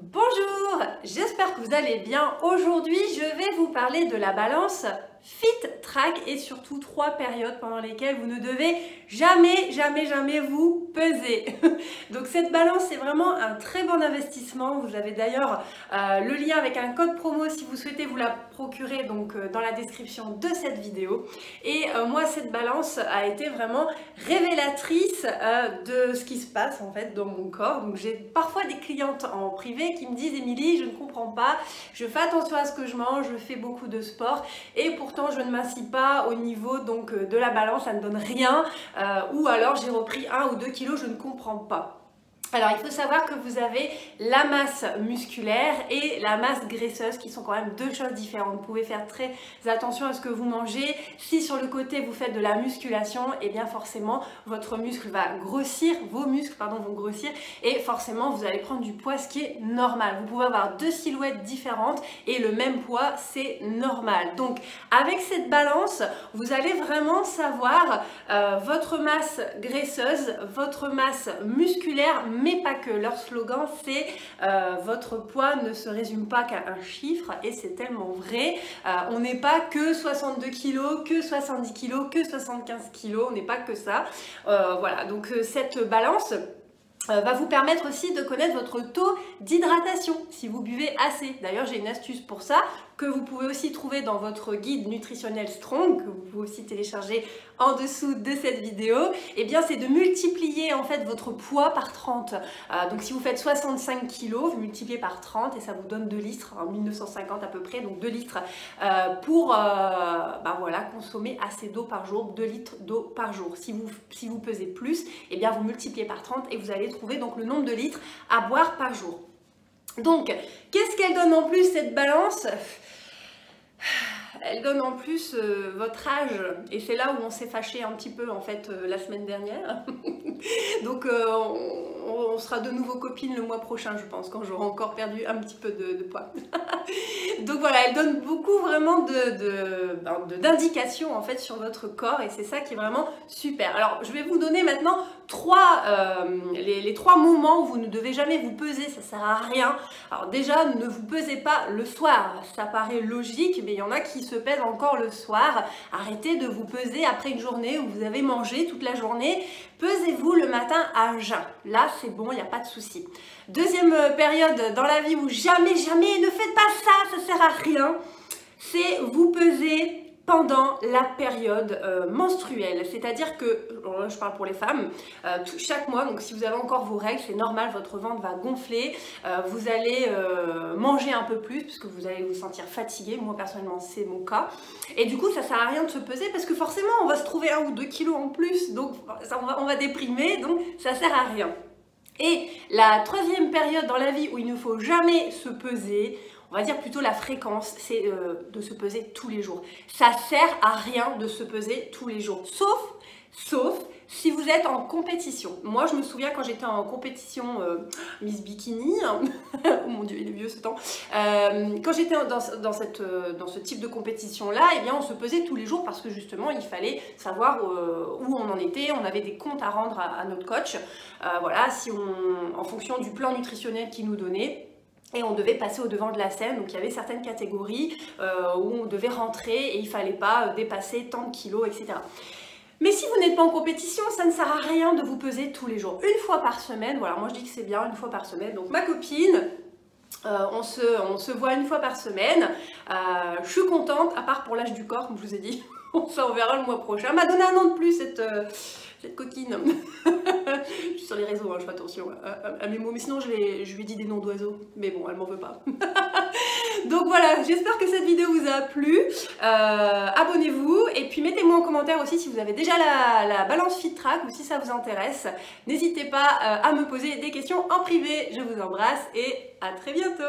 Bonjour, j'espère que vous allez bien. Aujourd'hui, je vais vous parler de la balance FitTrack et surtout 3 périodes pendant lesquelles vous ne devez jamais vous peser. Donc cette balance, c'est vraiment un très bon investissement. Vous avez d'ailleurs le lien avec un code promo si vous souhaitez vous la procurer donc dans la description de cette vidéo. Et moi, cette balance a été vraiment révélatrice de ce qui se passe en fait dans mon corps. Donc j'ai parfois des clientes en privé qui me disent: Émilie, je ne comprends pas, je fais attention à ce que je mange, je fais beaucoup de sport et pourtant je ne m'assis pas au niveau donc de la balance, ça ne donne rien, ou alors j'ai repris 1 ou 2 kilos, je ne comprends pas. Alors il faut savoir que vous avez la masse musculaire et la masse graisseuse qui sont quand même deux choses différentes. Vous pouvez faire très attention à ce que vous mangez. Si sur le côté vous faites de la musculation, et bien forcément votre muscle va grossir, vos muscles pardon vont grossir et forcément vous allez prendre du poids, ce qui est normal. Vous pouvez avoir deux silhouettes différentes et le même poids, c'est normal. Donc avec cette balance, vous allez vraiment savoir votre masse graisseuse, votre masse musculaire, mais pas que. Leur slogan c'est votre poids ne se résume pas qu'à un chiffre, et c'est tellement vrai. On n'est pas que 62 kg, que 70 kg, que 75 kg, on n'est pas que ça. Voilà, donc cette balance va vous permettre aussi de connaître votre taux d'hydratation, si vous buvez assez. D'ailleurs, j'ai une astuce pour ça, que vous pouvez aussi trouver dans votre guide nutritionnel Strong, que vous pouvez aussi télécharger en dessous de cette vidéo. Et bien, c'est de multiplier en fait votre poids par 30. Donc si vous faites 65 kg, vous multipliez par 30 et ça vous donne 2 litres, 1950 à peu près, donc 2 litres pour voilà, consommer assez d'eau par jour, 2 litres d'eau par jour. Si vous pesez plus, et bien vous multipliez par 30 et vous allez trouver donc le nombre de litres à boire par jour. Donc, qu'est-ce qu'elle donne en plus cette balance ? Elle donne en plus votre âge, et c'est là où on s'est fâché un petit peu en fait la semaine dernière. Donc on sera de nouveau copines le mois prochain, je pense, quand j'aurai encore perdu un petit peu de poids. Donc voilà, elle donne beaucoup vraiment d'indications en fait sur votre corps, et c'est ça qui est vraiment super. Alors je vais vous donner maintenant les 3 moments où vous ne devez jamais vous peser, ça sert à rien. Alors déjà, ne vous pesez pas le soir, ça paraît logique, mais il y en a qui se pèsent encore le soir. Arrêtez de vous peser après une journée où vous avez mangé toute la journée. Pesez-vous le matin à jeun. Là, c'est bon, il n'y a pas de souci. Deuxième période dans la vie où jamais, ne faites pas ça, ça sert à rien, c'est vous peser pendant la période menstruelle. C'est-à-dire que, je parle pour les femmes, chaque mois, donc si vous avez encore vos règles, c'est normal, votre ventre va gonfler, vous allez manger un peu plus, parce que vous allez vous sentir fatigué. Moi personnellement, c'est mon cas. Et du coup, ça sert à rien de se peser, parce que forcément, on va se trouver 1 ou 2 kilos en plus, donc ça, on va déprimer, donc ça sert à rien. Et la troisième période dans la vie où il ne faut jamais se peser, on va dire plutôt la fréquence, c'est de se peser tous les jours. Ça sert à rien de se peser tous les jours, sauf si vous êtes en compétition. Moi, je me souviens quand j'étais en compétition Miss Bikini, oh mon Dieu, il est vieux ce temps, quand j'étais dans ce type de compétition-là, eh bien, on se pesait tous les jours parce que justement, il fallait savoir où on en était. On avait des comptes à rendre à notre coach, voilà, en fonction du plan nutritionnel qu'il nous donnait. Et on devait passer au devant de la scène, donc il y avait certaines catégories où on devait rentrer et il ne fallait pas dépasser tant de kilos, etc. Mais si vous n'êtes pas en compétition, ça ne sert à rien de vous peser tous les jours. Une fois par semaine, voilà, moi je dis que c'est bien, une fois par semaine. Donc ma copine, on se voit une fois par semaine. Je suis contente, à part pour l'âge du corps, comme je vous ai dit. Ça, on verra le mois prochain. Elle m'a donné un an de plus, cette coquine. Je suis sur les réseaux, hein, je fais attention à mes mots. Mais sinon, je lui ai dit des noms d'oiseaux. Mais bon, elle m'en veut pas. Donc voilà, j'espère que cette vidéo vous a plu. Abonnez-vous et puis mettez-moi en commentaire aussi si vous avez déjà la balance FitTrack ou si ça vous intéresse. N'hésitez pas à me poser des questions en privé. Je vous embrasse et à très bientôt.